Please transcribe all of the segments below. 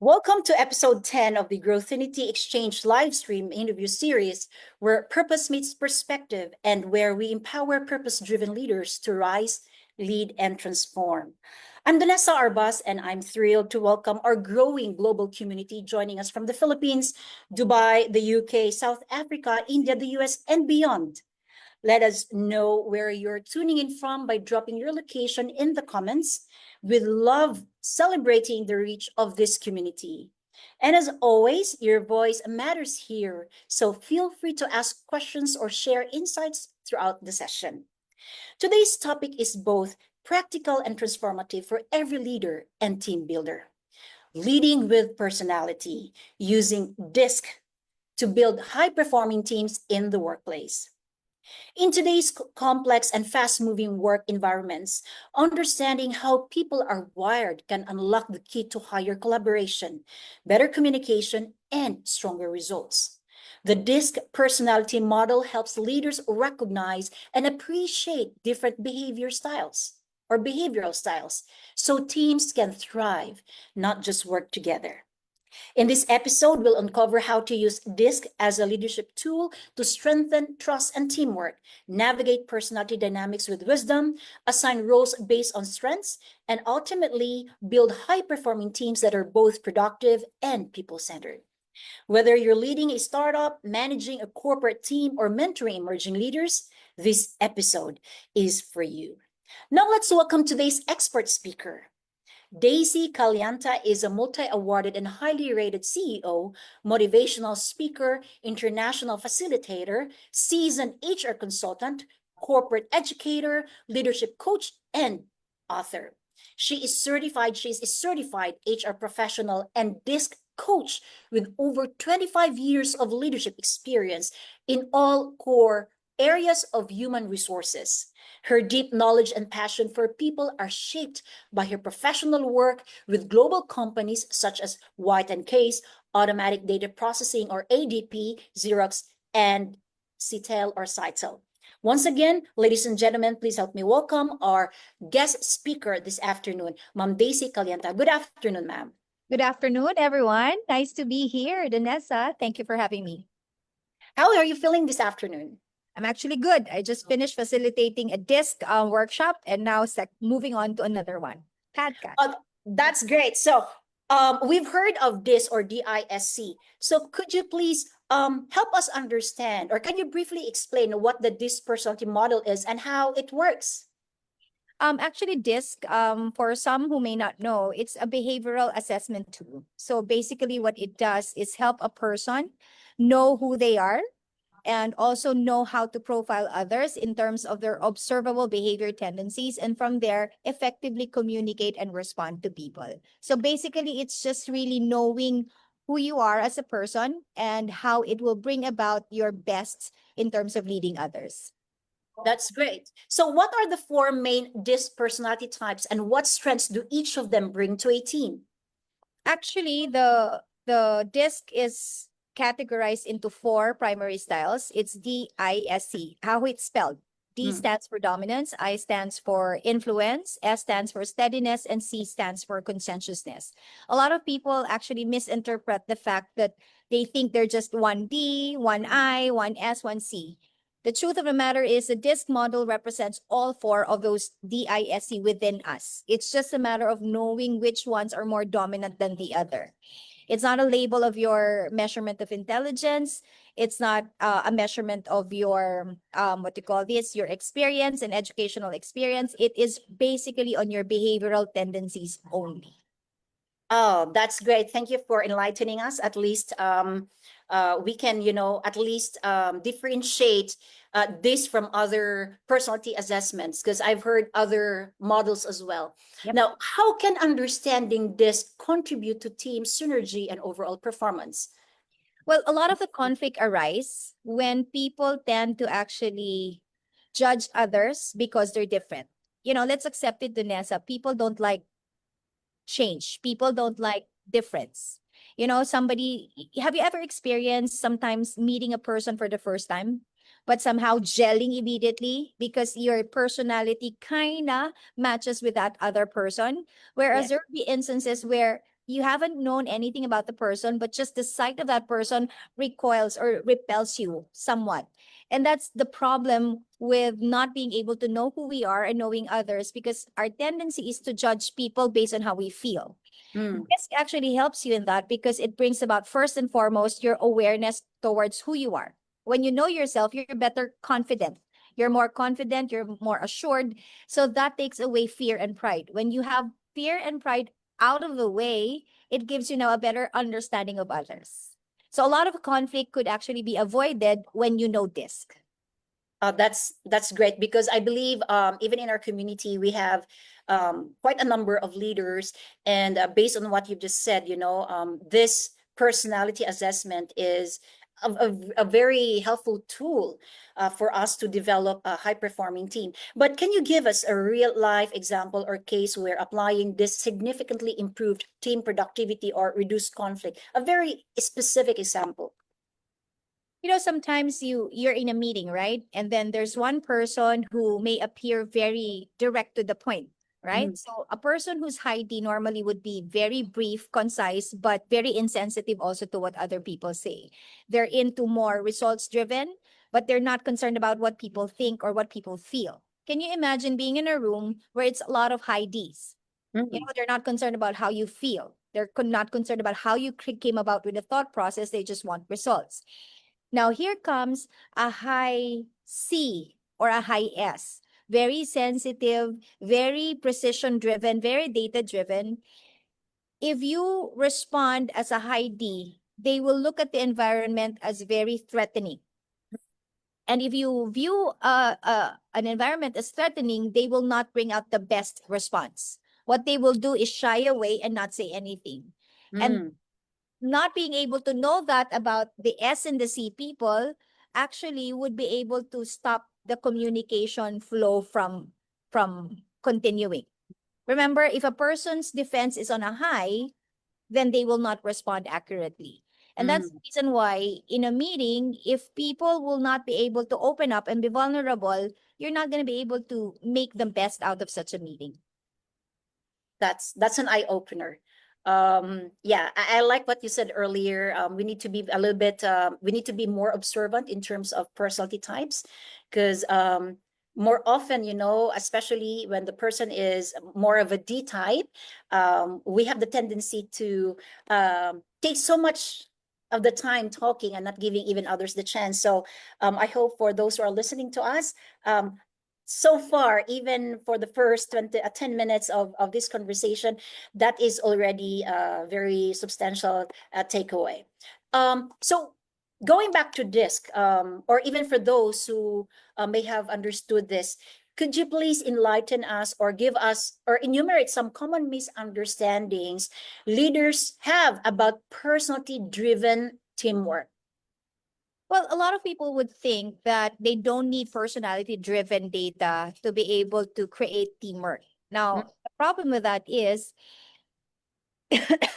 Welcome to episode 10 of the Growthinity Exchange live stream interview series, where purpose meets perspective and where we empower purpose-driven leaders to rise, lead, and transform. I'm Vanessa Arbas, and I'm thrilled to welcome our growing global community joining us from the Philippines, Dubai, the UK, South Africa, India, the US, and beyond. Let us know where you're tuning in from by dropping your location in the comments. We love celebrating the reach of this community. And as always, your voice matters here, so feel free to ask questions or share insights throughout the session. Today's topic is both practical and transformative for every leader and team builder. Leading with personality, using DISC to build high-performing teams in the workplace. In today's complex and fast-moving work environments, understanding how people are wired can unlock the key to higher collaboration, better communication, and stronger results. The DISC personality model helps leaders recognize and appreciate different behavioral styles, so teams can thrive, not just work together. In this episode, we'll uncover how to use DISC as a leadership tool to strengthen trust and teamwork, navigate personality dynamics with wisdom, assign roles based on strengths, and ultimately build high-performing teams that are both productive and people-centered. Whether you're leading a startup, managing a corporate team, or mentoring emerging leaders, this episode is for you. Now let's welcome today's expert speaker. Daisy Calianta is a multi-awarded and highly rated CEO, motivational speaker, international facilitator, seasoned HR consultant, corporate educator, leadership coach, and author. She's a certified HR professional and DISC coach with over 25 years of leadership experience in all core areas of human resources. Her deep knowledge and passion for people are shaped by her professional work with global companies such as White and Case, Automatic Data Processing or ADP, Xerox, and Citel or Citel. Once again, ladies and gentlemen, please help me welcome our guest speaker this afternoon, Ma'am Daisy Calienta. Good afternoon, ma'am. Good afternoon, everyone. Nice to be here, Danessa. Thank you for having me. How are you feeling this afternoon? I'm actually good. I just finished facilitating a DISC workshop and now moving on to another one. Podcast. That's great. So we've heard of this or DISC. So could you please help us understand, or can you briefly explain what the DISC personality model is and how it works? Actually, DISC, for some who may not know, it's a behavioral assessment tool. So basically what it does is help a person know who they are and also know how to profile others in terms of their observable behavior tendencies, and from there, effectively communicate and respond to people. So basically, it's just really knowing who you are as a person and how it will bring about your best in terms of leading others. That's great. So what are the four main DISC personality types and what strengths do each of them bring to a team? Actually, the DISC is categorized into four primary styles. It's DISC, how it's spelled. D stands for dominance, I stands for influence, S stands for steadiness, and C stands for conscientiousness. A lot of people actually misinterpret the fact that they think they're just one D, one I, one S, one C. The truth of the matter is the DISC model represents all four of those DISC within us. It's just a matter of knowing which ones are more dominant than the other. It's not a label of your measurement of intelligence. It's not a measurement of your, your experience and educational experience. It is basically on your behavioral tendencies only. Oh, that's great. Thank you for enlightening us. At least we can, at least differentiate this from other personality assessments, because I've heard other models as well. Yep. Now, how can understanding this contribute to team synergy and overall performance? Well, a lot of the conflict arise when people tend to actually judge others because they're different. Let's accept it, Vanessa. People don't like change. People don't like difference. Have you ever experienced sometimes meeting a person for the first time, but somehow gelling immediately because your personality kind of matches with that other person? Whereas Yes. there will be instances where you haven't known anything about the person, but just the sight of that person recoils or repels you somewhat. And that's the problem with not being able to know who we are and knowing others, because our tendency is to judge people based on how we feel. Mm. This actually helps you in that because it brings about, first and foremost, your awareness towards who you are. When you know yourself, you're better confident. You're more confident, you're more assured. So that takes away fear and pride. When you have fear and pride out of the way, it gives you now a better understanding of others. So a lot of conflict could actually be avoided when you know DISC. That's great, because I believe even in our community we have quite a number of leaders, and based on what you've just said, this personality assessment is a very helpful tool for us to develop a high performing team. But can you give us a real life example or case where applying this significantly improved team productivity or reduced conflict? A very specific example. Sometimes you're in a meeting, right? And then there's one person who may appear very direct to the point, right? Mm. So a person who's high D normally would be very brief, concise, but very insensitive also to what other people say. They're into more results driven, but they're not concerned about what people think or what people feel. Can you imagine being in a room where it's a lot of high Ds? Mm. They're not concerned about how you feel. They're not concerned about how you came about with the thought process. They just want results. Now, here comes a high C or a high S. Very sensitive, very precision driven, very data driven. If you respond as a high D, they will look at the environment as very threatening. And if you view an environment as threatening, they will not bring out the best response. What they will do is shy away and not say anything. And Mm. not being able to know that about the S and the C people actually would be able to stop the communication flow from continuing. Remember, if a person's defense is on a high, then they will not respond accurately. And that's the Mm. reason why in a meeting, if people will not be able to open up and be vulnerable, you're not going to be able to make the best out of such a meeting. That's an eye opener. Yeah, I like what you said earlier. We need to be a little bit. We need to be more observant in terms of personality types, because more often, especially when the person is more of a D type, we have the tendency to take so much of the time talking and not giving even others the chance. So I hope for those who are listening to us, so far, even for the first 10 minutes of this conversation, that is already a very substantial takeaway. So going back to DISC, or even for those who may have understood this, could you please enlighten us or give us or enumerate some common misunderstandings leaders have about personality-driven teamwork? Well, a lot of people would think that they don't need personality driven data to be able to create teamwork. Mm. Now, the problem with that is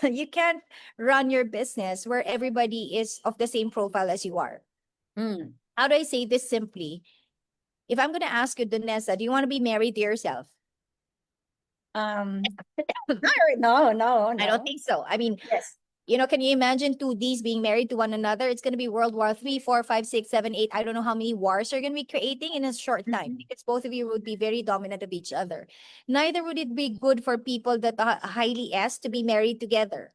you can't run your business where everybody is of the same profile as you are. Mm. How do I say this simply? If I'm going to ask you, Danessa, do you want to be married to yourself? Um, no, no, I don't no. think so. I mean, Yes. can you imagine two Ds being married to one another? It's going to be World War 3, 4, 5, 6, 7, 8. I don't know how many wars you're going to be creating in a short time, Mhm. because both of you would be very dominant of each other. Neither would it be good for people that are highly S to be married together.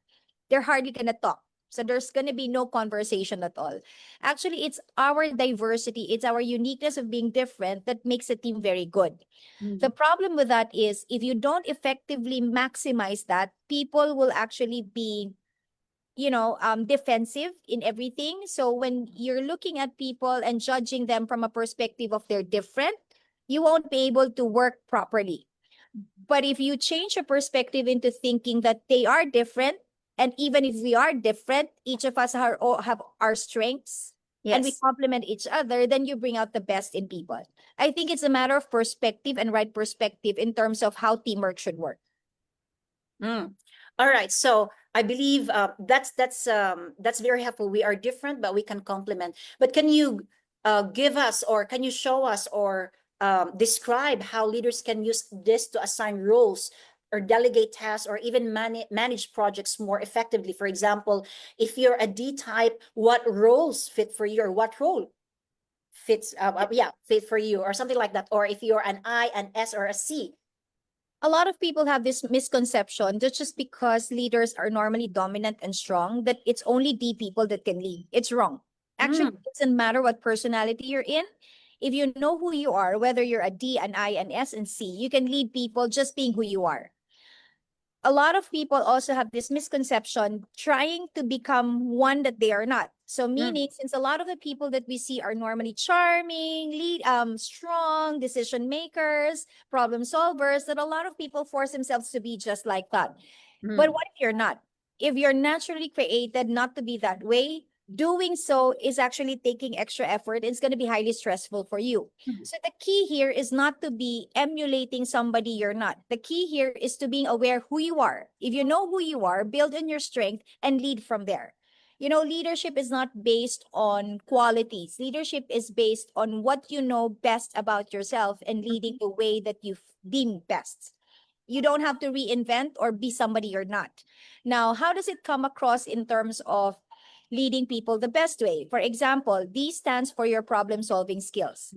They're hardly going to talk. So there's going to be no conversation at all. Actually, it's our diversity, it's our uniqueness of being different that makes a team very good. The Mm. problem with that is if you don't effectively maximize that, people will actually be defensive in everything. So when you're looking at people and judging them from a perspective of they're different, you won't be able to work properly. But if you change your perspective into thinking that they are different, and even if we are different, each of us have our strengths and we Yes. complement each other, then you bring out the best in people. I think it's a matter of perspective and right perspective in terms of how teamwork should work. Mm. All right. So I believe that's very helpful. We are different, but we can complement. But can you give us, or can you show us, or describe how leaders can use this to assign roles or delegate tasks or even manage projects more effectively. For example, if you're a D type, what roles fit for you, or what role fits, fit for you, or something like that. Or if you're an I, an S, or a C. A lot of people have this misconception that just because leaders are normally dominant and strong, that it's only D people that can lead. It's wrong. Actually, it doesn't matter what personality you're in. If you know who you are, whether you're a D, an I, an S, and C, you can lead people just being who you are. A lot of people also have this misconception trying to become one that they are not. So meaning, since a lot of the people that we see are normally charming, strong decision makers, problem solvers, that a lot of people force themselves to be just like that. But what if you're not? If you're naturally created not to be that way, doing so is actually taking extra effort. It's going to be highly stressful for you. So the key here is not to be emulating somebody you're not. The key here is to being aware who you are. If you know who you are, build on your strength and lead from there. You know, leadership is not based on qualities. Leadership is based on what you know best about yourself and leading the way that you deem best. You don't have to reinvent or be somebody you're not. Now, how does it come across in terms of leading people the best way? For example, D stands for your problem solving skills.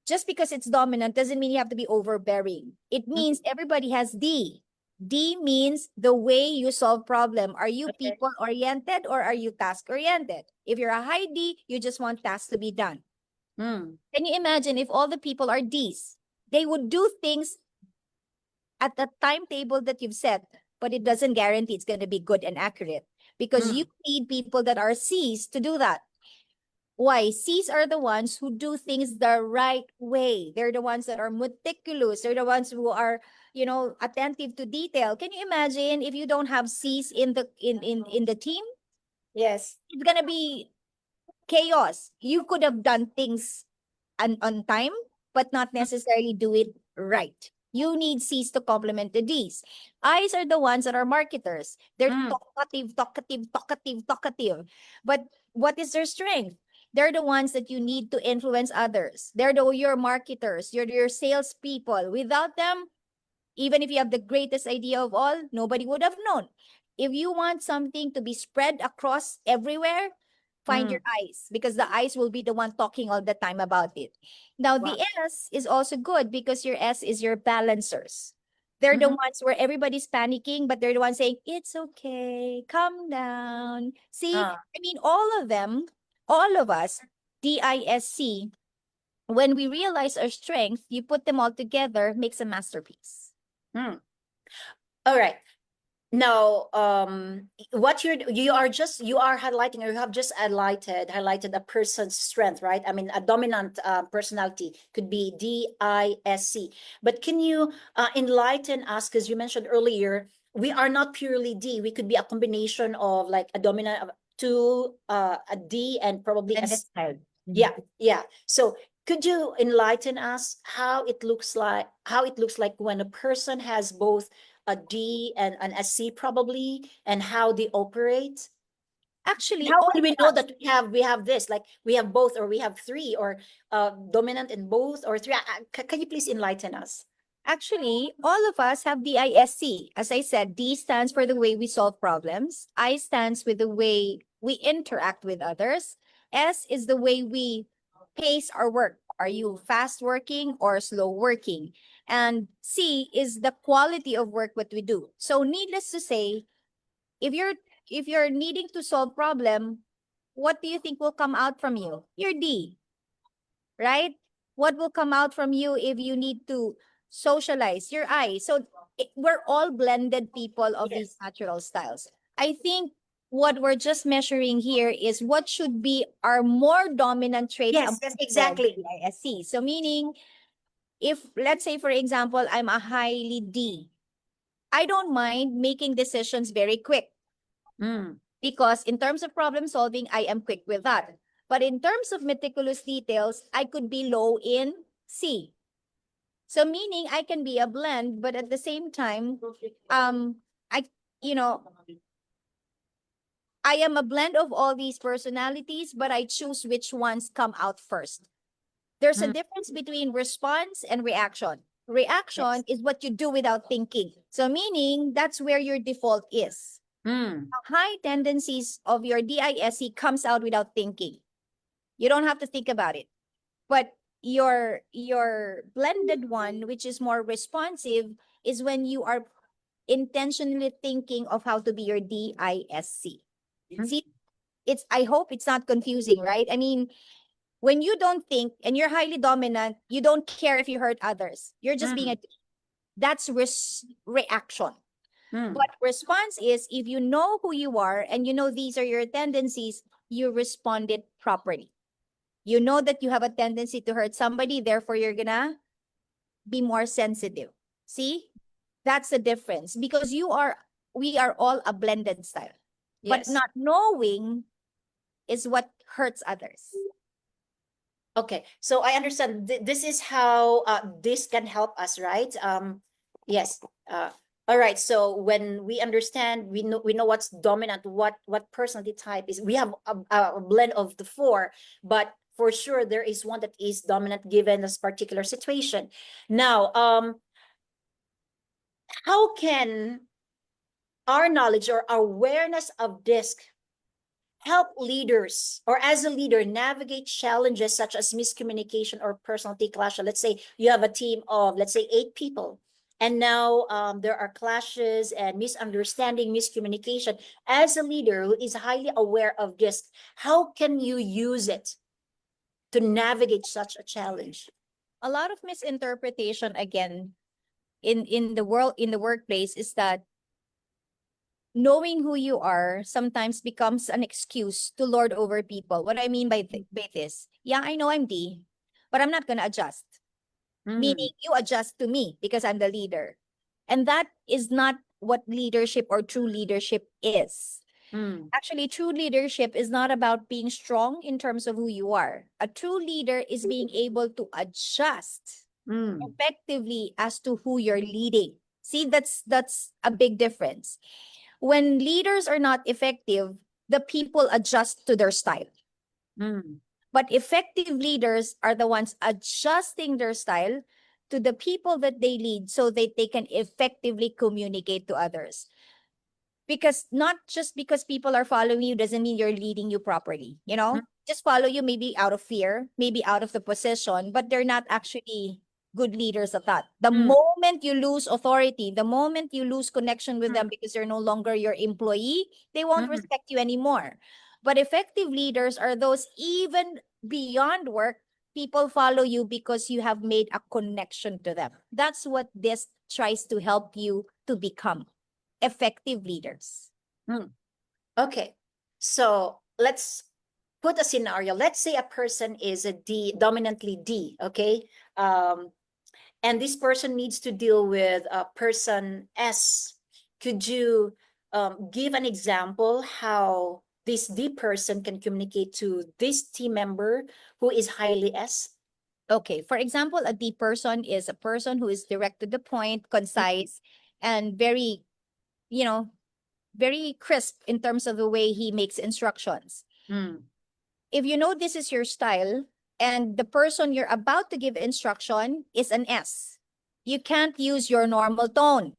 Just because it's dominant doesn't mean you have to be overbearing. It means everybody has D. D means the way you solve problem. Are you Okay. people oriented or are you task oriented? If you're a high D, you just want tasks to be done. Can you imagine if all the people are Ds? They would do things at the timetable that you've set, but it doesn't guarantee it's going to be good and accurate because you need people that are C's to do that. Why? C's are the ones who do things the right way. They're the ones that are meticulous. They're the ones who are, you know, attentive to detail. Can you imagine if you don't have C's in the team? Yes. It's gonna be chaos. You could have done things on time, but not necessarily do it right. You need C's to complement the D's. I's are the ones that are marketers. They're talkative. But what is their strength? They're the ones that you need to influence others. They're your marketers. You're your salespeople. Without them, even if you have the greatest idea of all, nobody would have known. If you want something to be spread across everywhere, find your eyes because the eyes will be the one talking all the time about it. Now, the S is also good because your S is your balancers. They're the ones where everybody's panicking, but they're the ones saying, it's okay, calm down. See, I mean, all of them, all of us, DISC, when we realize our strength, you put them all together, makes a masterpiece. All right. Now, what you are highlighting, or you have just highlighted a person's strength, right? I mean, a dominant personality could be DISC. But can you enlighten us? Because you mentioned earlier, we are not purely D. We could be a combination of like a dominant to a D and probably a C. Yeah. So could you enlighten us how it looks like when a person has both a D and an SC probably, and how they operate? Actually, How will we know that we have this, like we have both, or we have three, or dominant in both or three? Can you please enlighten us? Actually, all of us have DISC. As I said, D stands for the way we solve problems. I stands with the way we interact with others. S is the way we pace our work. Are you fast working or slow working? And C is the quality of work what we do. So needless to say, if you're needing to solve problem, what do you think will come out from you? Your D, right? What will come out from you if you need to socialize? Your I. So we're all blended people of these natural styles. I think what we're just measuring here is what should be our more dominant traits. Yes, exactly. DISC. So meaning, if let's say for example, I'm a highly D, I don't mind making decisions very quick because in terms of problem solving, I am quick with that. But in terms of meticulous details, I could be low in C. So meaning I can be a blend, but at the same time, I, you know, I am a blend of all these personalities, but I choose which ones come out first. There's a difference between response and reaction. Reaction is what you do without thinking. So meaning that's where your default is. High tendencies of your DISC comes out without thinking. You don't have to think about it. But your blended one, which is more responsive, is when you are intentionally thinking of how to be your DISC. See, I hope it's not confusing, right? I mean, when you don't think and you're highly dominant, you don't care if you hurt others. You're just being that's reaction. But response is if you know who you are and you know these are your tendencies, you responded properly. You know that you have a tendency to hurt somebody, therefore you're gonna be more sensitive. See? That's the difference because we are all a blended style. But not knowing is what hurts others. Okay, so I understand this is how this can help us, right? Yes. All right. So when we understand, we know what's dominant, what personality type is. We have a blend of the four, but for sure there is one that is dominant given this particular situation. Now, how can our knowledge or awareness of DISC help leaders or as a leader navigate challenges such as miscommunication or personality clash? Let's say you have a team of, let's say, 8 people. And now there are clashes and misunderstanding, miscommunication. As a leader who is highly aware of this, how can you use it to navigate such a challenge? A lot of misinterpretation again in the workplace is that knowing who you are sometimes becomes an excuse to lord over people. What I mean by this, yeah, I know I'm D, but I'm not gonna adjust. Meaning you adjust to me because I'm the leader. And that is not what leadership or true leadership is. Actually, true leadership is not about being strong in terms of who you are. A true leader is being able to adjust effectively as to who you're leading. See, that's a big difference. When leaders are not effective, the people adjust to their style. But effective leaders are the ones adjusting their style to the people that they lead so that they can effectively communicate to others. Because not just because people are following you doesn't mean you're leading you properly, you know? Just follow you maybe out of fear, maybe out of the position, but they're not actually good leaders at that. The moment you lose authority, the moment you lose connection with them because they're no longer your employee, they won't respect you anymore. But effective leaders are those even beyond work, people follow you because you have made a connection to them. That's what this tries to help you to become effective leaders. Okay, so let's put a scenario. Let's say a person is a D, dominantly D, okay? And this person needs to deal with a person S. Could you give an example how this D person can communicate to this team member who is highly S? Okay, for example, a D person is a person who is direct to the point, concise, and very, very crisp in terms of the way he makes instructions. If you know this is your style and the person you're about to give instruction is an S, you can't use your normal tone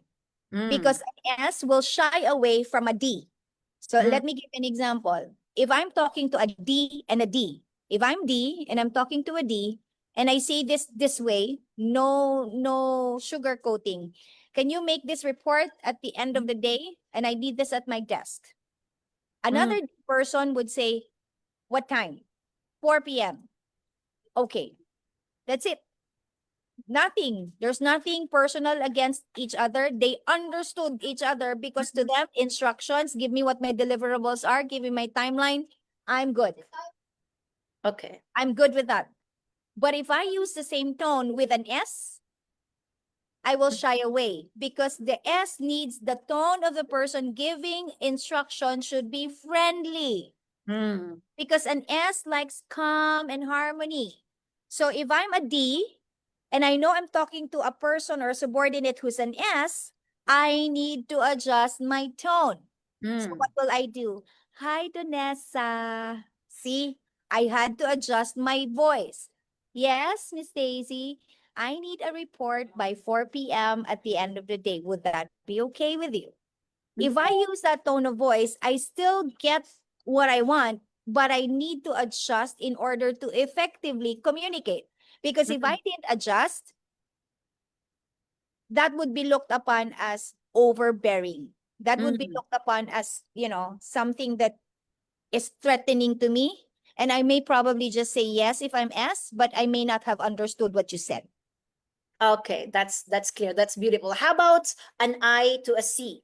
because an S will shy away from a D. So let me give an example. If I'm talking to a D and a D, if I'm D and I'm talking to a D and I say this way, no sugar coating. Can you make this report at the end of the day? And I need this at my desk. Another person would say, what time? 4 p.m. Okay, that's it. Nothing. There's nothing personal against each other. They understood each other because to them, instructions, give me what my deliverables are, give me my timeline. I'm good. Okay. I'm good with that. But if I use the same tone with an S, I will shy away because the S needs the tone of the person giving instruction should be friendly. Because an S likes calm and harmony. So if I'm a D and I know I'm talking to a person or a subordinate who's an S, I need to adjust my tone. So what will I do? Hi, Donessa. See, I had to adjust my voice. Yes, Miss Daisy. I need a report by 4 p.m. at the end of the day. Would that be okay with you? If I use that tone of voice, I still get what I want, but I need to adjust in order to effectively communicate. Because if I didn't adjust, that would be looked upon as overbearing. That would be Mm. looked upon as, something that is threatening to me. And I may probably just say yes if I'm S, but I may not have understood what you said. Okay, that's clear. That's beautiful. How about an I to a C?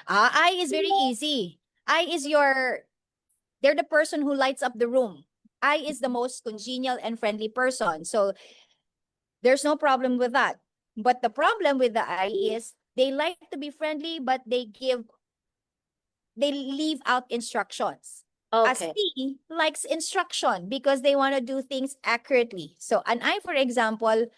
I is very easy. I is they're the person who lights up the room. I is the most congenial and friendly person. So there's no problem with that. But the problem with the I is they like to be friendly, but they leave out instructions. A Okay. C likes instruction because they want to do things accurately. So an I, for example,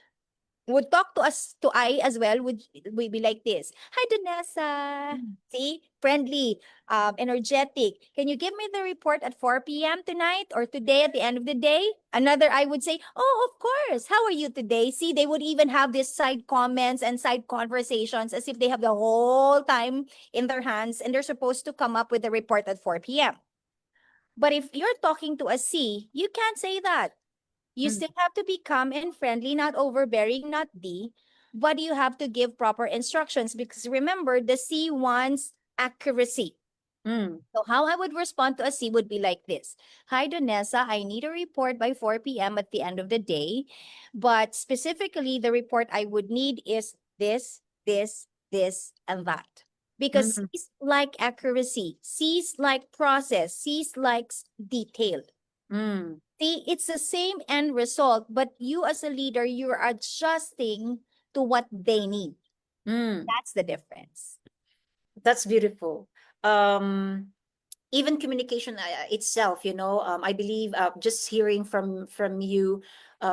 would talk to us to I as well would be like this. Hi Danessa. See, friendly, energetic. Can you give me the report at 4 p.m. tonight or today at the end of the day? Another I would say, oh, of course. How are you today? See, they would even have these side comments and side conversations as if they have the whole time in their hands and they're supposed to come up with the report at 4 p.m. But if you're talking to a C, you can't say that. You Mm. still have to be calm and friendly, not overbearing, not D, but you have to give proper instructions because remember, the C wants accuracy. Mm. So how I would respond to a C would be like this. Hi, Donessa, I need a report by 4 p.m. at the end of the day. But specifically, the report I would need is this, and that. Because Mm. C's like accuracy, C's like process, C's likes detail. Mm. See, it's the same end result, but you as a leader, you're adjusting to what they need. Mm. That's the difference. That's beautiful. Um, Even communication itself, I believe just hearing from you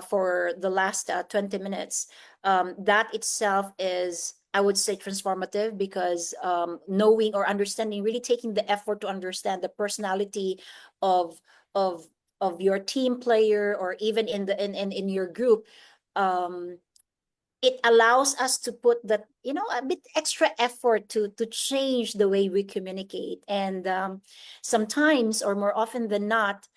for the last 20 minutes, that itself is, I would say, transformative because knowing or understanding, really taking the effort to understand the personality of of of your team player, or even in your group. It allows us to put that, a bit extra effort to change the way we communicate. And sometimes, or more often than not,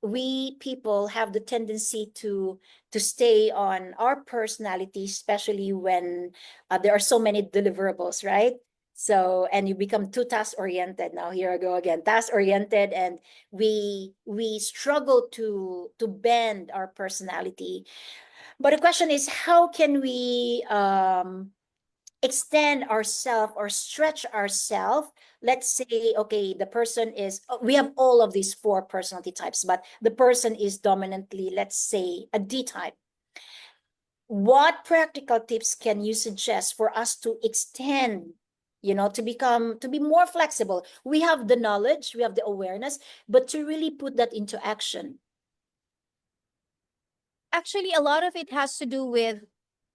we people have the tendency to stay on our personality, especially when there are so many deliverables, right? So, and you become too task oriented. Now here I go again, task oriented, and we struggle to bend our personality. But the question is, how can we extend ourselves or stretch ourselves? Let's say, okay, the person is, we have all of these four personality types, but the person is dominantly, let's say, a D type. What practical tips can you suggest for us to extend, to be more flexible? We have the knowledge, we have the awareness, but to really put that into action. Actually, a lot of it has to do with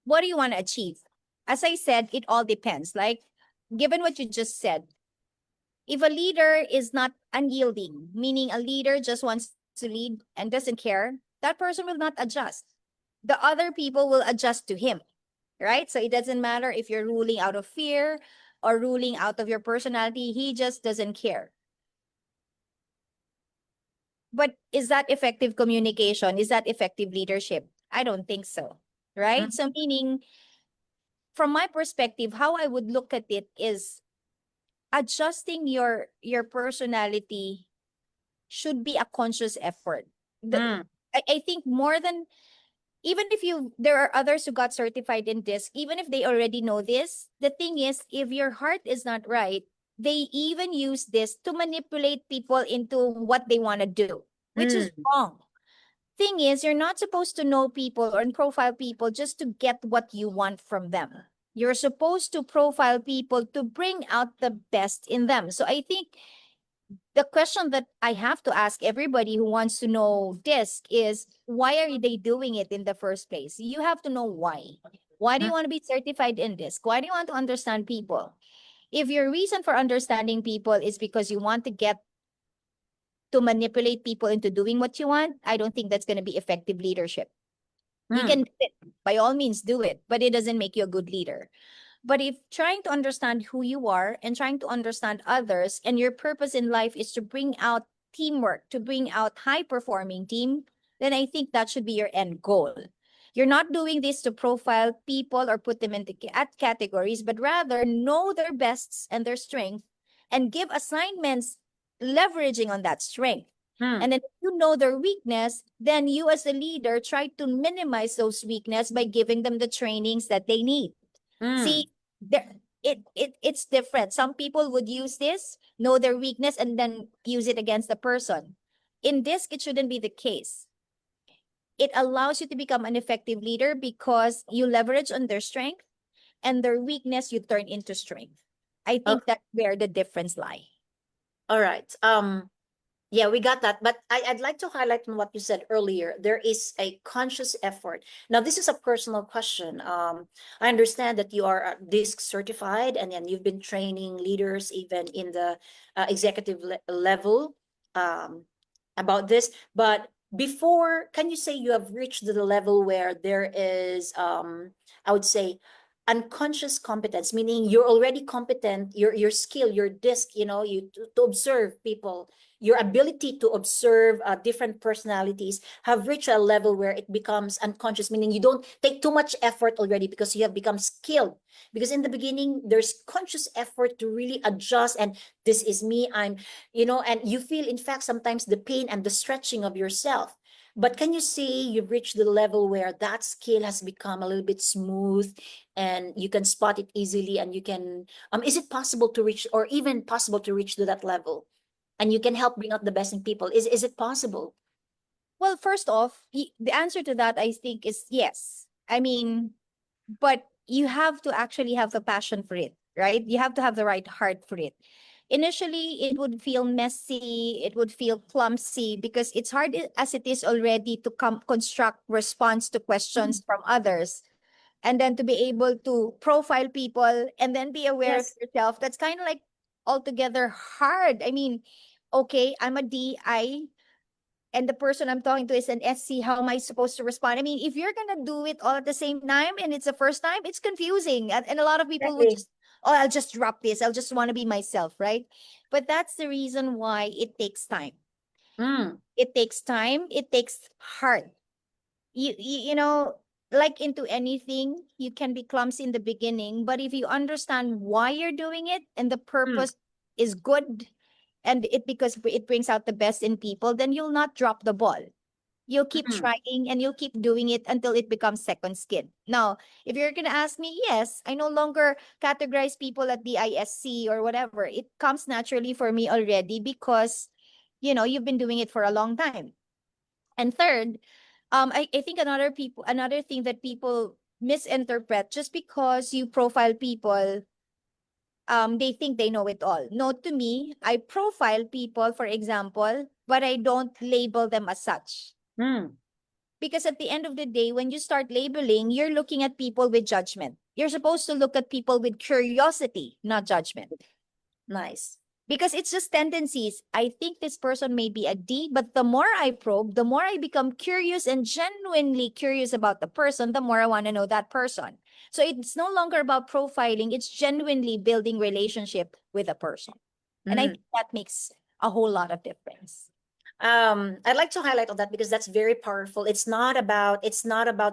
what do you want to achieve? As I said, it all depends. Like, given what you just said, if a leader is not unyielding, meaning a leader just wants to lead and doesn't care, that person will not adjust. The other people will adjust to him, right? So it doesn't matter if you're ruling out of fear or ruling out of your personality, he just doesn't care. But is that effective communication? Is that effective leadership? I don't think so, right? So meaning, from my perspective, how I would look at it is adjusting your personality should be a conscious effort. Mm. I think more than, even if there are others who got certified in this, even if they already know this, the thing is, if your heart is not right, they even use this to manipulate people into what they want to do, which is Mm. wrong. Thing is, you're not supposed to know people or profile people just to get what you want from them. You're supposed to profile people to bring out the best in them. So I think the question that I have to ask everybody who wants to know DISC is, why are they doing it in the first place? You have to know why. Why do you want to be certified in DISC? Why do you want to understand people? If your reason for understanding people is because you want to get to manipulate people into doing what you want, I don't think that's going to be effective leadership. You can do it. By all means, do it, but it doesn't make you a good leader. But if trying to understand who you are and trying to understand others, and your purpose in life is to bring out teamwork, to bring out high performing team, then I think that should be your end goal. You're not doing this to profile people or put them into at categories, but rather know their bests and their strength and give assignments leveraging on that strength. And then if you know their weakness, then you as a leader try to minimize those weakness by giving them the trainings that they need. See, it's different. Some people would use this, know their weakness, and then use it against the person. In this, it shouldn't be the case. It allows you to become an effective leader because you leverage on their strength, and their weakness you turn into strength. I think that's where the difference lie. All right. Yeah, we got that. But I'd like to highlight on what you said earlier. There is a conscious effort. Now, this is a personal question. I understand that you are DISC certified, and then you've been training leaders even in the executive level about this. But before, can you say you have reached the level where there is, I would say, unconscious competence, meaning you're already competent, your skill, your DISC, you to observe people, your ability to observe different personalities have reached a level where it becomes unconscious, meaning you don't take too much effort already because you have become skilled. Because in the beginning, there's conscious effort to really adjust, and this is me, and you feel, in fact, sometimes the pain and the stretching of yourself. But can you see you've reached the level where that skill has become a little bit smooth and you can spot it easily, and you can, is it possible to reach, or even possible to reach to that level? And you can help bring out the best in people. Is it possible? Well, first off, the answer to that, I think, is yes. I mean, but you have to actually have the passion for it, right? You have to have the right heart for it. Initially, it would feel messy, it would feel clumsy because it's hard as it is already to construct response to questions from others. And then to be able to profile people and then be aware of Yes. yourself. That's kind of like altogether hard. I mean, okay, I'm a DI and the person I'm talking to is an SC. How am I supposed to respond? I mean, if you're gonna do it all at the same time and it's the first time, it's confusing. And a lot of people would Exactly. just, oh, I'll just drop this. I'll just want to be myself, right? But that's the reason why it takes time. It takes time. It takes heart. You know, like into anything, you can be clumsy in the beginning, but if you understand why you're doing it and the purpose is good, and it because it brings out the best in people, then you'll not drop the ball. You'll keep trying and you'll keep doing it until it becomes second skin. Now, if you're gonna ask me, yes, I no longer categorize people at the ISC or whatever. It comes naturally for me already because you've been doing it for a long time. And third, I think another thing that people misinterpret, just because you profile people, they think they know it all. No, to me, I profile people, for example, but I don't label them as such. Because at the end of the day, when you start labeling, you're looking at people with judgment. You're supposed to look at people with curiosity, not judgment. Nice. Because it's just tendencies. I think this person may be a D, but the more I probe, the more I become curious and genuinely curious about the person, the more I want to know that person. So it's no longer about profiling, it's genuinely building relationship with a person. And I think that makes a whole lot of difference. I'd like to highlight on that because that's very powerful. It's not about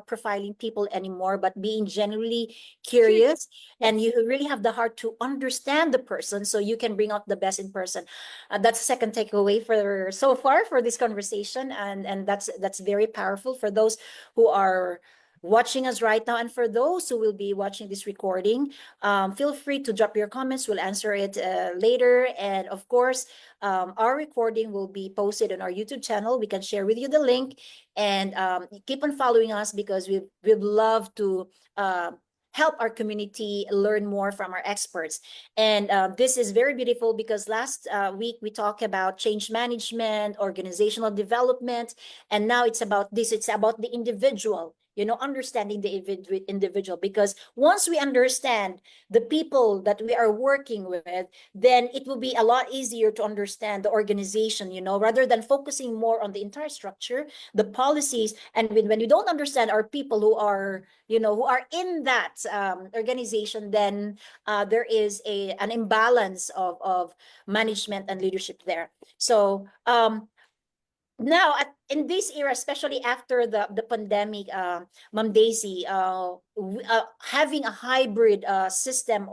profiling people anymore, but being genuinely curious, and you really have the heart to understand the person so you can bring out the best in person. That's the second takeaway for so far for this conversation, and that's very powerful for those who are watching us right now, and for those who will be watching this recording. Feel free to drop your comments. We'll answer it later, and of course, our recording will be posted on our YouTube channel. We can share with you the link, and keep on following us because we'd love to help our community learn more from our experts. And this is very beautiful because last week we talked about change management, organizational development, and now it's about this. It's about the individual understanding the individual, because once we understand the people that we are working with, then it will be a lot easier to understand the organization, rather than focusing more on the entire structure, the policies. And when you don't understand our people who are, who are in that organization, then there is an imbalance of management and leadership there. So now in this era, especially after the pandemic, Ma'am Daisy, having a hybrid system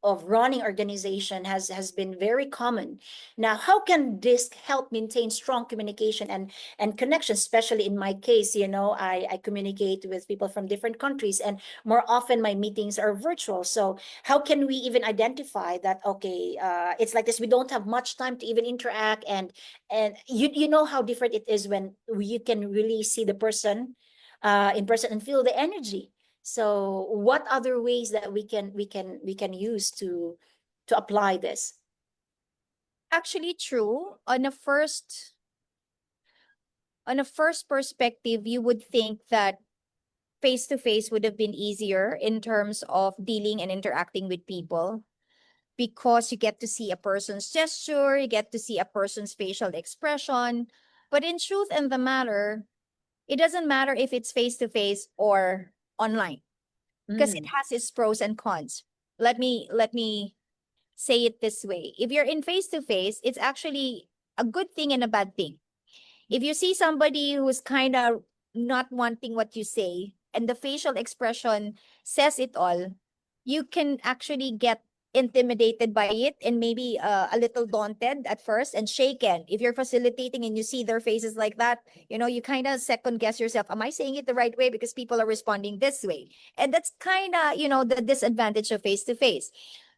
of running organization has been very common. Now, how can this help maintain strong communication and connection? Especially in my case, I communicate with people from different countries, and more often my meetings are virtual. So how can we even identify that, okay, it's like this, we don't have much time to even interact, and you know how different it is when you can really see the person in person and feel the energy. So what other ways that we can use to apply this? Actually true. On a first perspective, you would think that face to face would have been easier in terms of dealing and interacting with people, because you get to see a person's gesture, you get to see a person's facial expression. But in truth and the matter, it doesn't matter if it's face to face or online, because it Mm. has its pros and cons. Let me say it this way. If you're in face to face, it's actually a good thing and a bad thing. If you see somebody who's kind of not wanting what you say and the facial expression says it all, you can actually get intimidated by it and maybe a little daunted at first and shaken. If you're facilitating and you see their faces like that, you kind of second guess yourself. Am I saying it the right way? Because people are responding this way. And that's kind of, the disadvantage of face to face.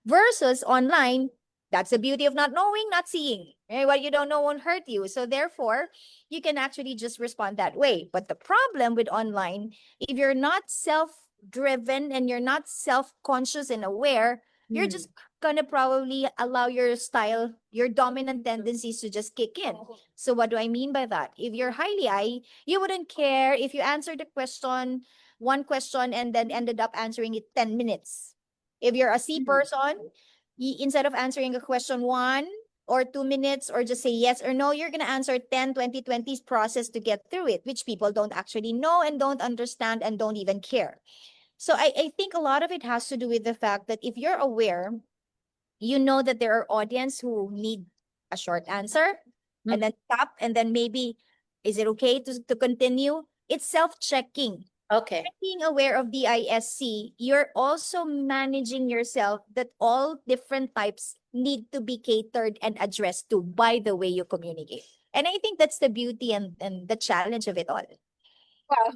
Versus online, that's the beauty of not knowing, not seeing. What you don't know won't hurt you. So therefore, you can actually just respond that way. But the problem with online, if you're not self-driven and you're not self-conscious and aware, you're Mm. just gonna probably allow your style, your dominant tendencies to just kick in. So what do I mean by that? If you're highly I, you wouldn't care if you answered the question, one question, and then ended up answering it 10 minutes. If you're a C Mm. person, instead of answering a question 1 or 2 minutes or just say yes or no, you're going to answer 10, 20, 20 process to get through it, which people don't actually know and don't understand and don't even care. So I think a lot of it has to do with the fact that if you're aware, you know that there are audience who need a short answer Mm. and then stop and then maybe, is it okay to continue? It's self-checking. Okay. Being aware of DISC, you're also managing yourself that all different types need to be catered and addressed to by the way you communicate. And I think that's the beauty and the challenge of it all. Wow.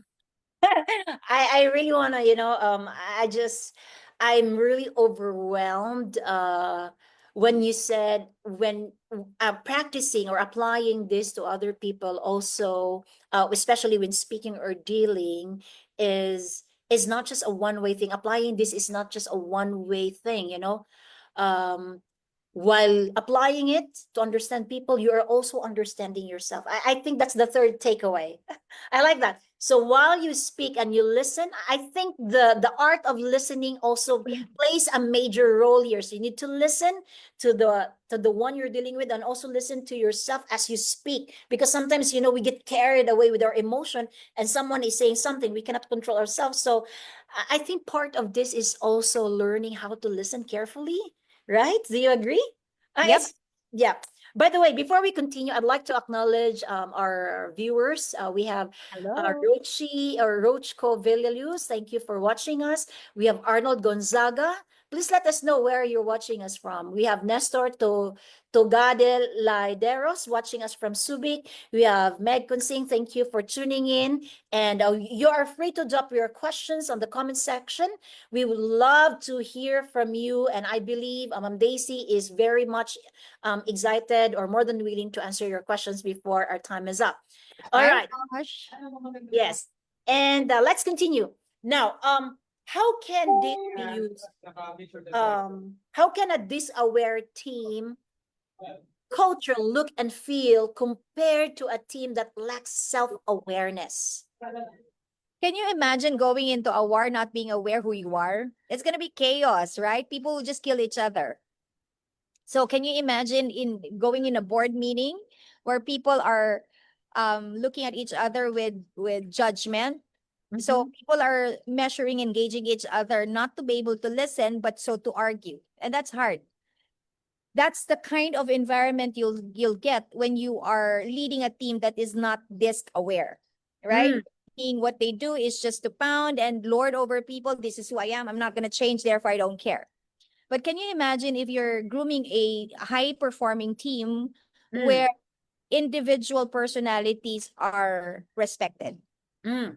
I really want to, I'm really overwhelmed when you said, when practicing or applying this to other people also, especially when speaking or dealing, is not just a one-way thing. Applying this is not just a one-way thing, um while applying it to understand people, you are also understanding yourself. I think that's the third takeaway. I like that. So while you speak and you listen, I think the art of listening also Yeah. plays a major role here. So you need to listen to the one you're dealing with, and also listen to yourself as you speak, because sometimes we get carried away with our emotion, and someone is saying something, we cannot control ourselves. So I think part of this is also learning how to listen carefully, right? Do you agree? Yep. Yeah. By the way, before we continue, I'd like to acknowledge our viewers. We have Hello. Rochco Villaluz. Thank you for watching us. We have Arnold Gonzaga. Please let us know where you're watching us from. We have Nestor Togadel Laideros watching us from Subic. We have Meg Kunsing. Thank you for tuning in. And you are free to drop your questions on the comment section. We would love to hear from you. And I believe Ma'am Daisy is very much excited or more than willing to answer your questions before our time is up. All Hi, right. Josh. Yes. And let's continue. Now, how can this be used? How can a disaware team culture look and feel compared to a team that lacks self-awareness? Can you imagine going into a war not being aware who you are? It's gonna be chaos, right? People will just kill each other. So can you imagine in going in a board meeting where people are looking at each other with judgment? So Mhm. people are measuring, engaging each other, not to be able to listen, but so to argue. And that's hard. That's the kind of environment you'll get when you are leading a team that is not disc aware, right? Mm. Meaning what they do is just to pound and lord over people. This is who I am. I'm not going to change, therefore I don't care. But can you imagine if you're grooming a high performing team where Mm. individual personalities are respected? Mm.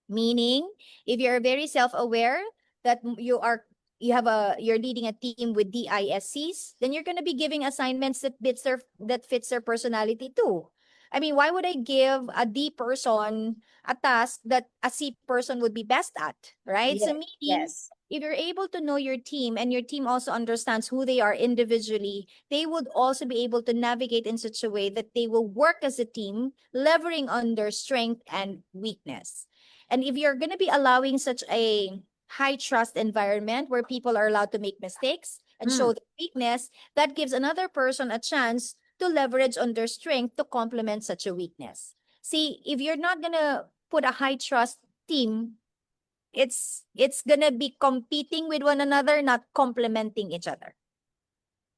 Meaning, if you're very self-aware that you're leading a team with DISCs, then you're going to be giving assignments that fits their personality too. I mean, why would I give a D person a task that a C person would be best at, right? So Yes. meaning, Yes. if you're able to know your team and your team also understands who they are individually, they would also be able to navigate in such a way that they will work as a team, leveraging on their strength and weakness. And if you're going to be allowing such a high trust environment where people are allowed to make mistakes and show Mm. their weakness, that gives another person a chance to leverage on their strength to complement such a weakness. See, if you're not going to put a high trust team, it's going to be competing with one another, not complementing each other.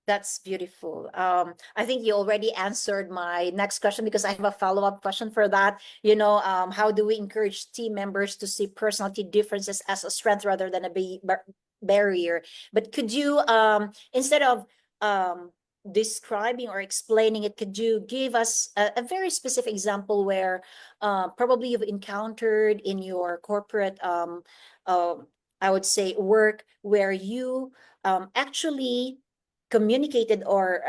That's beautiful. I think you already answered my next question because I have a follow-up question for that. How do we encourage team members to see personality differences as a strength rather than a barrier? But could you, instead of um, describing or explaining it, could you give us a very specific example where probably you've encountered in your corporate, uh, I would say, work where you actually communicated or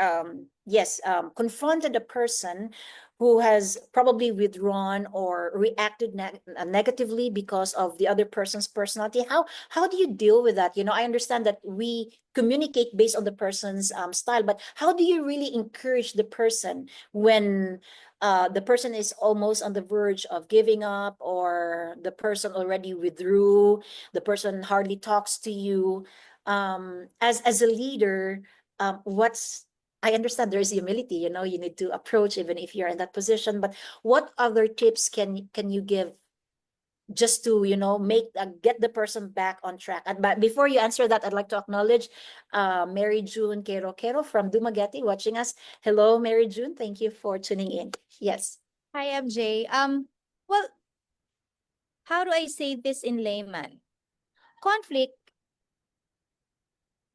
yes, confronted a person who has probably withdrawn or reacted negatively because of the other person's personality. How do you deal with that? I understand that we communicate based on the person's style, but how do you really encourage the person when the person is almost on the verge of giving up, or the person already withdrew, the person hardly talks to you? As a leader, what's I understand there's humility, you need to approach even if you're in that position, but what other tips can you give just to, make get the person back on track? And but before you answer that, I'd like to acknowledge Mary June Quero from Dumaguete watching us. Hello, Mary June. Thank you for tuning in. Yes. Hi, MJ. Well, how do I say this in layman? Conflict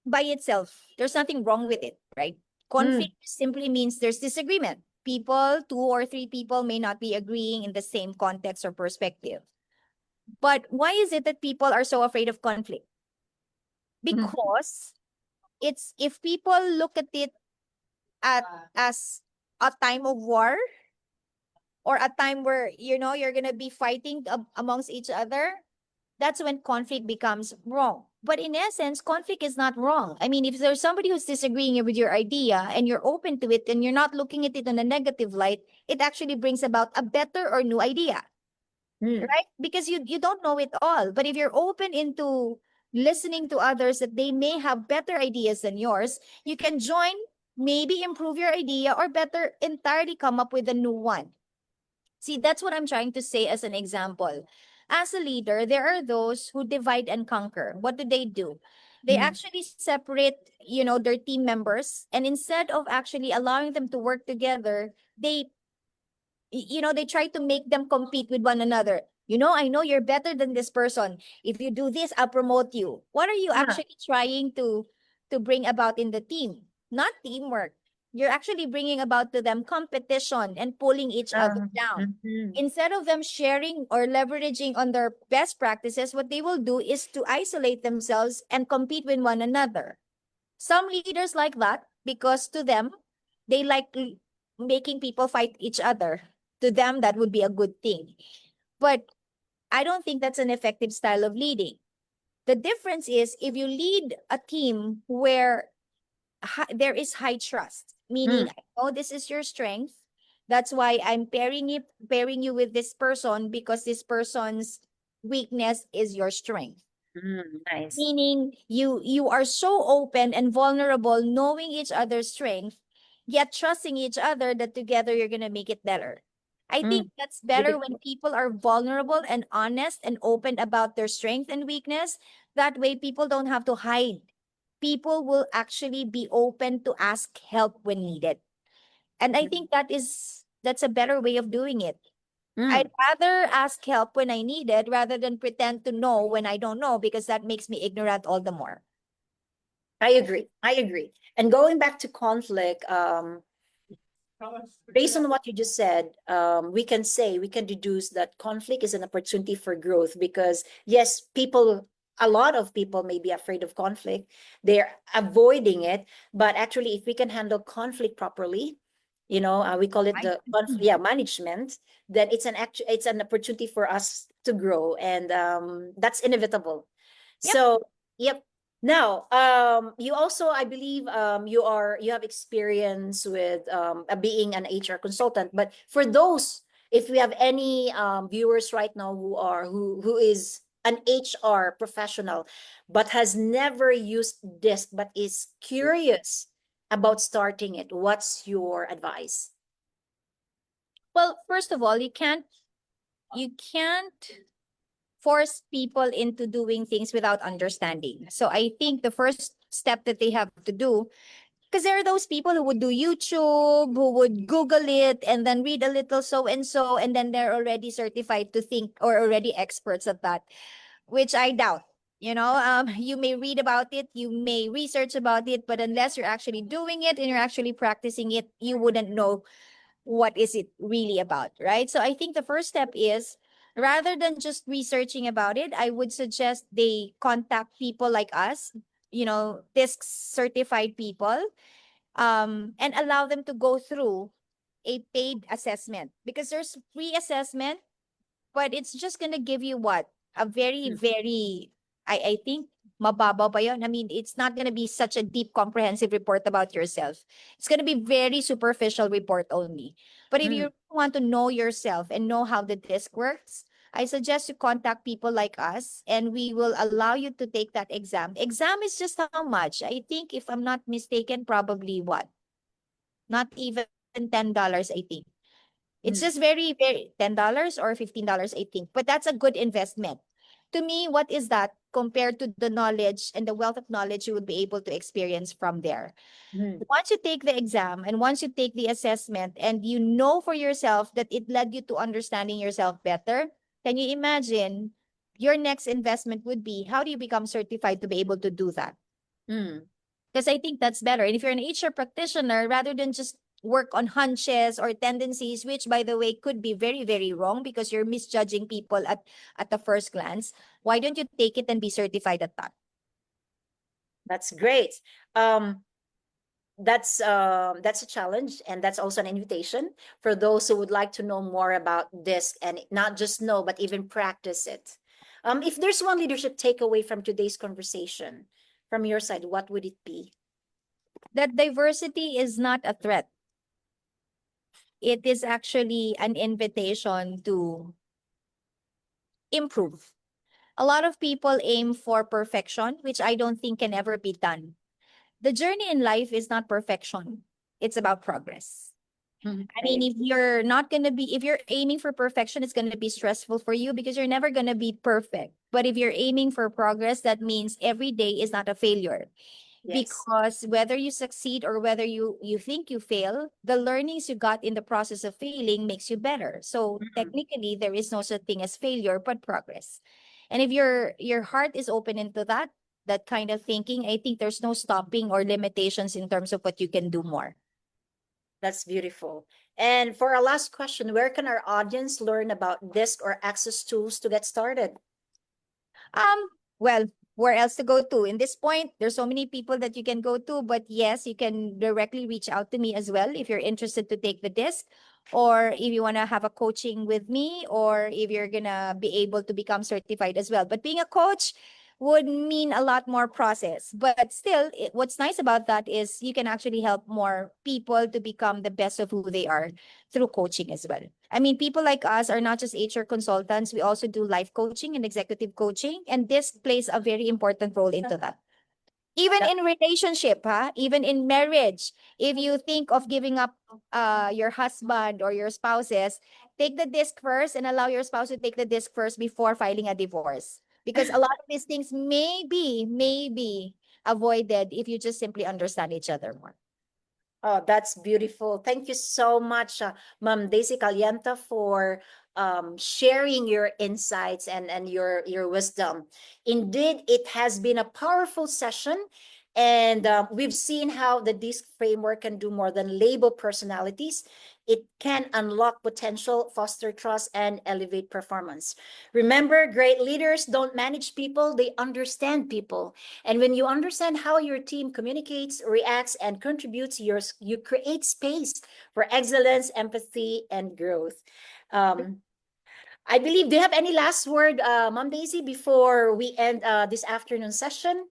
by itself, there's nothing wrong with it, right? Mm. Conflict simply means there's disagreement. People, two or three people may not be agreeing in the same context or perspective. But why is it that people are so afraid of conflict? Mhm. Because it's if people look at it at as a time of war or a time where you're gonna be fighting amongst each other, that's when conflict becomes wrong. But in essence, conflict is not wrong. I mean, if there's somebody who's disagreeing with your idea and you're open to it and you're not looking at it in a negative light, it actually brings about a better or new idea, Mm. right? Because you don't know it all. But if you're open into listening to others that they may have better ideas than yours, you can join, maybe improve your idea, or better entirely come up with a new one. See, that's what I'm trying to say as an example. As a leader, there are those who divide and conquer. What do? They Mm. actually separate, their team members, and instead of actually allowing them to work together, they try to make them compete with one another. I know you're better than this person. If you do this, I'll promote you. What are you Ah. actually trying to bring about in the team? Not teamwork. You're actually bringing about to them competition and pulling each other down. Mhm. Instead of them sharing or leveraging on their best practices, what they will do is to isolate themselves and compete with one another. Some leaders like that because to them, they like making people fight each other. To them, that would be a good thing. But I don't think that's an effective style of leading. The difference is if you lead a team where there is high trust, meaning Mm. I know this is your strength. That's why I'm pairing you with this person because this person's weakness is your strength. Nice. Meaning you are so open and vulnerable, knowing each other's strength, yet trusting each other that together you're gonna make it better. I Mm, think that's better when beautiful. people are vulnerable and honest and open about their strength and weakness. That way people don't have to hide. People will actually be open to ask help when needed. And I think that's a better way of doing it. I'd Mm. rather ask help when I need it rather than pretend to know when I don't know, because that makes me ignorant all the more. I agree. I agree. And going back to conflict, based on what you just said, we can say, we can deduce that conflict is an opportunity for growth because, yes, people, a lot of people may be afraid of conflict. They're avoiding it. But actually, if we can handle conflict properly, we call it the conflict, yeah, management, then it's an opportunity for us to grow. And that's inevitable. Yep. So, yep. Now, you also, I believe, you have experience with being an HR consultant. But for those, if we have any viewers right now who is an HR professional, but has never used this, but is curious about starting it, what's your advice? Well, first of all, you can't force people into doing things without understanding. So I think the first step that they have to do, because there are those people who would do YouTube, who would Google it and then read a little so and then they're already certified to think or already experts at that, which I doubt. You may read about it, you may research about it, but unless you're actually doing it and you're actually practicing it, you wouldn't know what is it really about, right? So I think the first step is, rather than just researching about it, I would suggest they contact people like us, DISC certified people, and allow them to go through a paid assessment, because there's free assessment, but it's just gonna give you what? A very, Mm, very, I think, mababaw ba yun? I mean, it's not gonna be such a deep, comprehensive report about yourself. It's gonna be very superficial report only. But if mm, you want to know yourself and know how the disc works, I suggest you contact people like us and we will allow you to take that exam. Exam is just how much? I think, if I'm not mistaken, probably what? Not even $10, I think. It's mm, just very, very $10 or $15, I think. But that's a good investment. To me, what is that compared to the knowledge and the wealth of knowledge you would be able to experience from there? mm, Once you take the exam and once you take the assessment and you know for yourself that it led you to understanding yourself better, can you imagine your next investment would be, how do you become certified to be able to do that? mm. Because I think that's better. And if you're an HR practitioner, rather than just work on hunches or tendencies, which by the way could be very, very wrong because you're misjudging people at the first glance, why don't you take it and be certified at that? That's great. Um, that's a challenge, and that's also an invitation for those who would like to know more about this, and not just know but even practice it. If there's one leadership takeaway from today's conversation from your side, what would it be? That diversity is not a threat. It is actually an invitation to improve. A lot of people aim for perfection, which I don't think can ever be done. The journey in life is not perfection. It's about progress. Mhm. I mean, if you're aiming for perfection, it's going to be stressful for you because you're never going to be perfect. But if you're aiming for progress, that means every day is not a failure. Yes. Because whether you succeed or whether you think you fail, the learnings you got in the process of failing makes you better. So Mhm. technically, there is no such thing as failure, but progress. And if your heart is open into that kind of thinking, I think there's no stopping or limitations in terms of what you can do more. That's beautiful. And for our last question, where can our audience learn about disc or access tools to get started? Well, where else to go to? In this point, there's so many people that you can go to, but yes, you can directly reach out to me as well if you're interested to take the disc, or if you want to have a coaching with me, or if you're gonna be able to become certified as well. But being a coach, would mean a lot more process. But still, what's nice about that is you can actually help more people to become the best of who they are through coaching as well. I mean, people like us are not just HR consultants. We also do life coaching and executive coaching, and this plays a very important role into that. Even in relationship, even in marriage, if you think of giving up your husband or your spouses, take the disc first and allow your spouse to take the disc first before filing a divorce. Because a lot of these things may be avoided if you just simply understand each other more. Oh, that's beautiful. Thank you so much, Ma'am Daisy Calienta, for sharing your insights and your wisdom. Indeed, it has been a powerful session, and we've seen how the DISC framework can do more than label personalities. It can unlock potential, foster trust, and elevate performance. Remember, great leaders don't manage people, they understand people. And when you understand how your team communicates, reacts, and contributes, you create space for excellence, empathy, and growth. I believe, do you have any last word, Mom Daisy, before we end this afternoon session?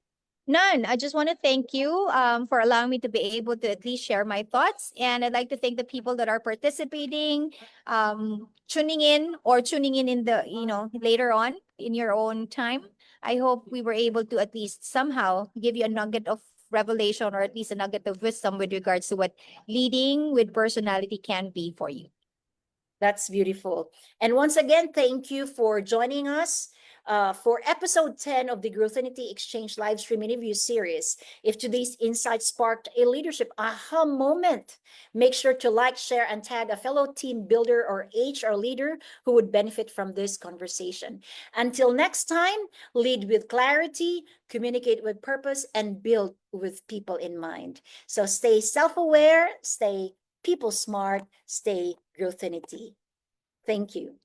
None. I just want to thank you for allowing me to be able to at least share my thoughts. And I'd like to thank the people that are participating, tuning in the, later on in your own time. I hope we were able to at least somehow give you a nugget of revelation or at least a nugget of wisdom with regards to what leading with personality can be for you. That's beautiful. And once again, thank you for joining us for episode 10 of the Growthinity Exchange live stream interview series. If today's insight sparked a leadership aha moment, make sure to like, share, and tag a fellow team builder or HR leader who would benefit from this conversation. Until next time, lead with clarity, communicate with purpose, and build with people in mind. So stay self-aware, stay people smart, stay Growthinity. Thank you.